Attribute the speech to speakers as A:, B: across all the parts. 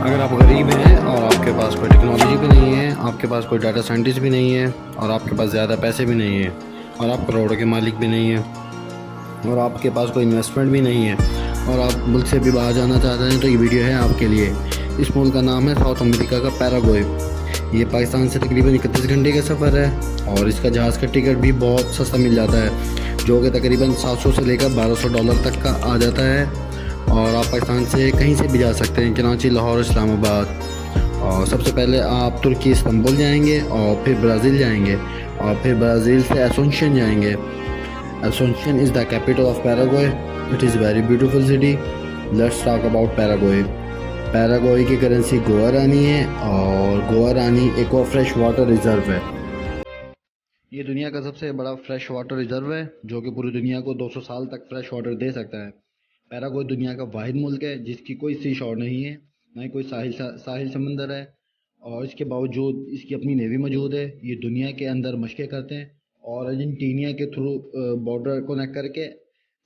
A: अगर आप गरीब हैं और आपके पास कोई टेक्नोलॉजी भी नहीं है, आपके पास कोई डाटा साइंटिस्ट भी नहीं है, और आपके पास ज़्यादा पैसे भी नहीं हैं, और आप करोड़ों के मालिक भी नहीं हैं, और आपके पास कोई इन्वेस्टमेंट भी नहीं है, और आप मुल्क से भी बाहर जाना चाहते हैं, तो ये वीडियो है आपके लिए। इस मुल्क का नाम है साउथ अमेरिका का पैराग्वे। ये पाकिस्तान से तकरीबन 31 घंटे का सफ़र है, और इसका जहाज़ का टिकट भी बहुत सस्ता मिल जाता है, जो कि तकरीबन 700 से लेकर $1200 तक का आ जाता है। और आप पाकिस्तान से कहीं से भी जा सकते हैं, कराची, लाहौर, इस्लामाबाद। और सबसे पहले आप तुर्की इस्तांबुल जाएंगे, और फिर ब्राज़ील जाएंगे, और फिर ब्राज़ील से एसोंशन जाएंगे। Asuncion is the capital of Paraguay. It is very beautiful city. Let's talk about Paraguay. Paraguay की करेंसी गुआरानी है, और गुआरानी एक और फ्रेश वाटर रिज़र्व है। ये दुनिया का सबसे बड़ा फ्रेश वाटर रिज़र्व है, जो कि पूरी दुनिया को 200 साल तक फ्रेश वाटर दे सकता है। पैराग्वे दुनिया का वाहिद मुल्क है जिसकी कोई सी शोर नहीं है, ना ही कोई साहिल समंदर है, और इसके बावजूद इसकी अपनी नेवी मौजूद है। ये दुनिया के अंदर मशक़ें करते हैं, और अर्जेंटीना के थ्रू बॉर्डर कनेक्ट करके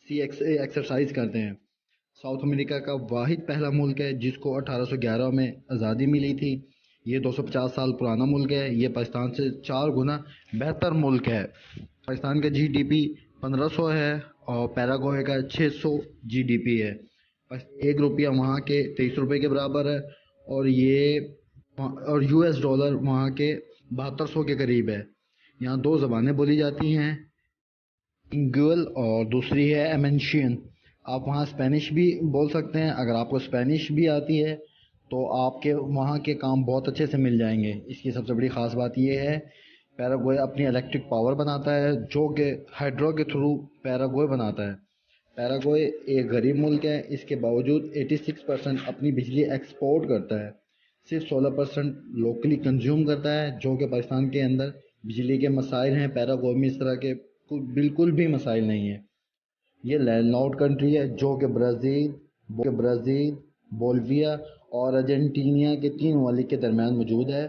A: सी एक्सरसाइज करते हैं। साउथ अमेरिका का वाहिद पहला मुल्क है जिसको 1811 में आज़ादी मिली थी। ये 250 साल पुराना मुल्क है। ये पाकिस्तान से 4 गुना बेहतर मुल्क है। पाकिस्तान का GDP 1500 है, और पैराग्वे का 600 GDP है। बस ₹1 वहाँ के 23 रुपये के बराबर है, और US डॉलर वहाँ के 7200 के करीब है। यहाँ 2 ज़बानें बोली जाती हैं, इंग्युअल और दूसरी है एमेंशियन। आप वहाँ स्पेनिश भी बोल सकते हैं। अगर आपको स्पेनिश भी आती है तो आपके वहाँ के काम बहुत अच्छे से मिल जाएंगे। इसकी सबसे बड़ी ख़ास बात यह है, पैराग्वे अपनी इलेक्ट्रिक पावर बनाता है, जो कि हाइड्रो के थ्रू पैराग्वे बनाता है। पैराग्वे एक गरीब मुल्क है, इसके बावजूद 86% अपनी बिजली एक्सपोर्ट करता है। सिर्फ 16% लोकली कंज्यूम करता है, जो कि पाकिस्तान के अंदर बिजली के मसाइल हैं। पैराग्वे में इस तरह के बिल्कुल भी मसाइल नहीं है। ये लैंडलॉर्ड कंट्री है, जो कि ब्राज़ील, बोलिविया और अर्जेंटीना के 3 ममालिक के दरमियान मौजूद है।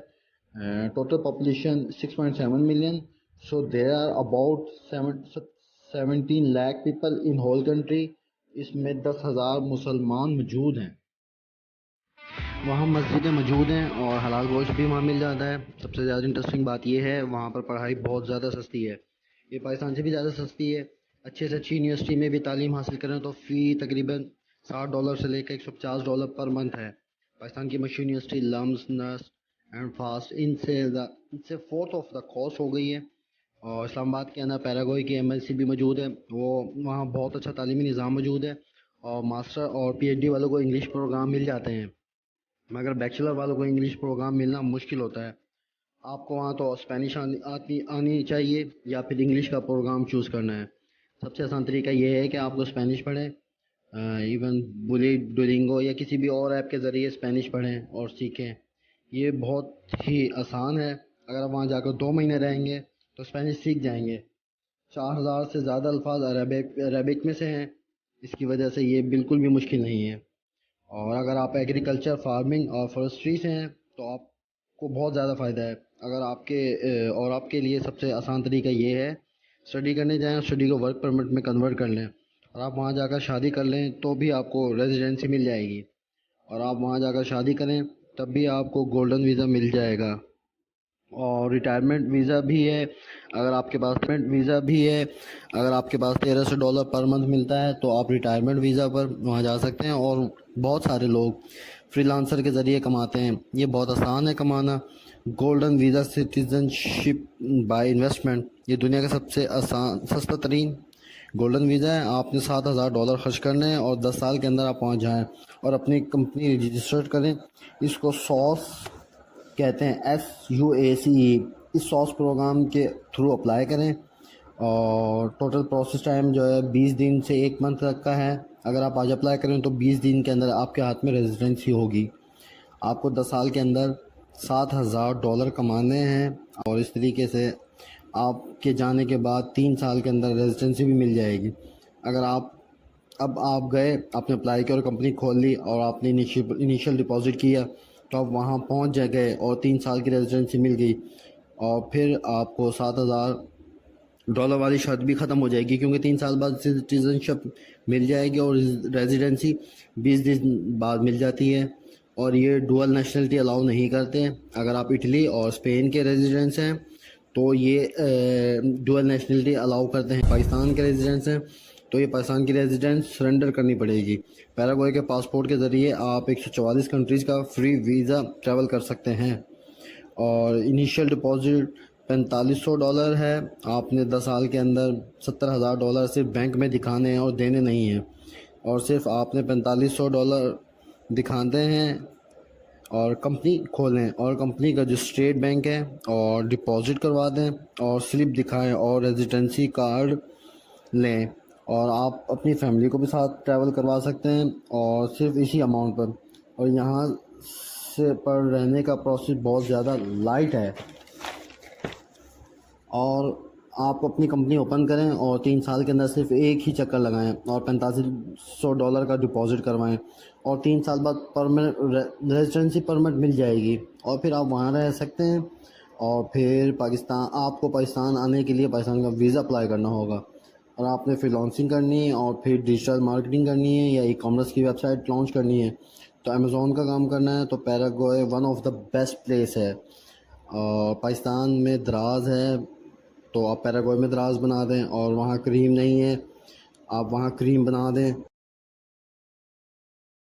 A: Total population 6.7 million. So there are about 17 lakh people in whole country. इसमें 10,000 मुसलमान मौजूद हैं। वहाँ मस्जिदें मौजूद हैं, और हलाल गोश्त भी वहाँ मिल जाता है। सबसे ज़्यादा इंटरेस्टिंग बात यह है, वहाँ पर पढ़ाई बहुत ज़्यादा सस्ती है। ये पाकिस्तान से भी ज़्यादा सस्ती है। अच्छे से अच्छी यूनिवर्सिटी में भी तालीम हासिल करें तो फ़ी तकरीबन $60 से लेकर $150 पर मंथ है। पाकिस्तान की मशहूर यूनिवर्सिटी लम्स, नस्ट एंड फास्ट इनसे फोर्थ ऑफ द कॉस्ट हो गई है। और इस्लामाबाद के अंदर पैराग्वे की MLC भी मौजूद है। वो वहाँ बहुत अच्छा तालीमी निज़ाम मौजूद है, और मास्टर और PhD वालों को इंग्लिश प्रोग्राम मिल जाते हैं, मगर बैचलर वालों को इंग्लिश प्रोग्राम मिलना मुश्किल होता है। आपको वहाँ तो स्पेनिश आनी चाहिए, या फिर इंग्लिश का प्रोग्राम चूज़ करना है। सबसे आसान तरीका ये है कि आपको स्पेनिश पढ़ें, इवन डुओलिंगो या किसी भी और ऐप के ज़रिए स्पेनिश पढ़ें और सीखें। ये बहुत ही आसान है। अगर आप वहाँ जाकर 2 महीने रहेंगे तो स्पेनिश सीख जाएंगे। 4000 से ज़्यादा अल्फाज अरबिक में से हैं। इसकी वजह से ये बिल्कुल भी मुश्किल नहीं है। और अगर आप एग्रीकल्चर, फार्मिंग और फॉरेस्ट्री से हैं तो आपको बहुत ज़्यादा फ़ायदा है। अगर आपके लिए सबसे आसान तरीका ये है, स्टडी करने जाएं, स्टडी को वर्क परमिट में कन्वर्ट कर लें, और आप वहाँ जाकर शादी कर लें तो भी आपको रेजिडेंसी मिल जाएगी। और आप वहाँ जाकर शादी करें तब भी आपको गोल्डन वीज़ा मिल जाएगा। और रिटायरमेंट वीज़ा भी है। अगर आपके पास $1300 पर मंथ मिलता है तो आप रिटायरमेंट वीज़ा पर वहाँ जा सकते हैं। और बहुत सारे लोग फ्रीलांसर के ज़रिए कमाते हैं। ये बहुत आसान है कमाना। Golden visa citizenship by investment, ये दुनिया का सबसे सस्ता तरीन गोल्डन वीज़ा है। आपने $7,000 खर्च करने हैं, और 10 साल के अंदर आप पहुँच जाएँ और अपनी कंपनी रजिस्टर करें। इसको सॉस कहते हैं, SUACE। इस सॉस प्रोग्राम के थ्रू अप्लाई करें, और टोटल प्रोसेस टाइम जो है 20 दिन से 1 मंथ तक का है। अगर आप आज अप्लाई करें तो 20 दिन के अंदर आपके हाथ में रेजिडेंसी होगी। आपको 10 साल के अंदर $7,000 कमाने हैं, और इस तरीके से आपके जाने के बाद 3 साल के अंदर रेजिडेंसी भी मिल जाएगी। अगर आप गए, आपने अप्लाई किया और कंपनी खोल ली, और आपने इनिशियल डिपॉजिट किया, तो आप वहाँ पहुँच गए और 3 साल की रेजिडेंसी मिल गई, और फिर आपको $7,000 वाली शर्त भी ख़त्म हो जाएगी, क्योंकि 3 साल बाद सिटीजनशिप मिल जाएगी, और रेजिडेंसी 20 दिन बाद मिल जाती है।
B: اور یہ ڈوئل نیشنلٹی الاؤ نہیں کرتے. اگر آپ اٹلی اور اسپین کے ریزیڈنٹس ہیں تو یہ ڈوئل نیشنلٹی الاؤ کرتے ہیں. پاکستان کے ریزیڈنٹس ہیں تو یہ پاکستان کی ریزیڈنس سرنڈر کرنی پڑے گی. پیراگوئے کے پاسپورٹ کے ذریعے آپ 144 کنٹریز کا فری ویزا ٹریول کر سکتے ہیں. اور انیشیل ڈپازٹ $4500 ہے. آپ نے 10 سال کے اندر $70,000 صرف بینک میں دکھانے ہیں اور دینے نہیں ہیں, اور صرف آپ نے $4500 دکھاتے ہیں اور کمپنی کھولیں, اور کمپنی کا جو اسٹیٹ بینک ہے اور ڈپازٹ کروا دیں اور سلپ دکھائیں اور ریزیڈنسی کارڈ لیں, اور آپ اپنی فیملی کو بھی ساتھ ٹریول کروا سکتے ہیں اور صرف اسی اماؤنٹ پر. اور یہاں سے پر رہنے کا پروسیس بہت زیادہ لائٹ ہے, اور آپ اپنی کمپنی اوپن کریں اور 3 سال کے اندر صرف ایک ہی چکر لگائیں اور $4500 کا ڈپازٹ کروائیں, اور 3 سال بعد ریزیڈنسی پرمٹ مل جائے گی, اور پھر آپ وہاں رہ سکتے ہیں. اور پھر آپ کو پاکستان آنے کے لیے پاکستان کا ویزا اپلائی کرنا ہوگا, اور آپ نے فری لانسنگ کرنی ہے اور پھر ڈیجیٹل مارکیٹنگ کرنی ہے یا ای کامرس کی ویب سائٹ لانچ کرنی ہے. تو امیزون کا کام کرنا ہے تو Paraguay one of the best place ہے. اور پاکستان میں دراز ہے تو آپ پیراگوئے میں دراز بنا دیں, اور وہاں کریم نہیں ہے آپ وہاں کریم بنا دیں.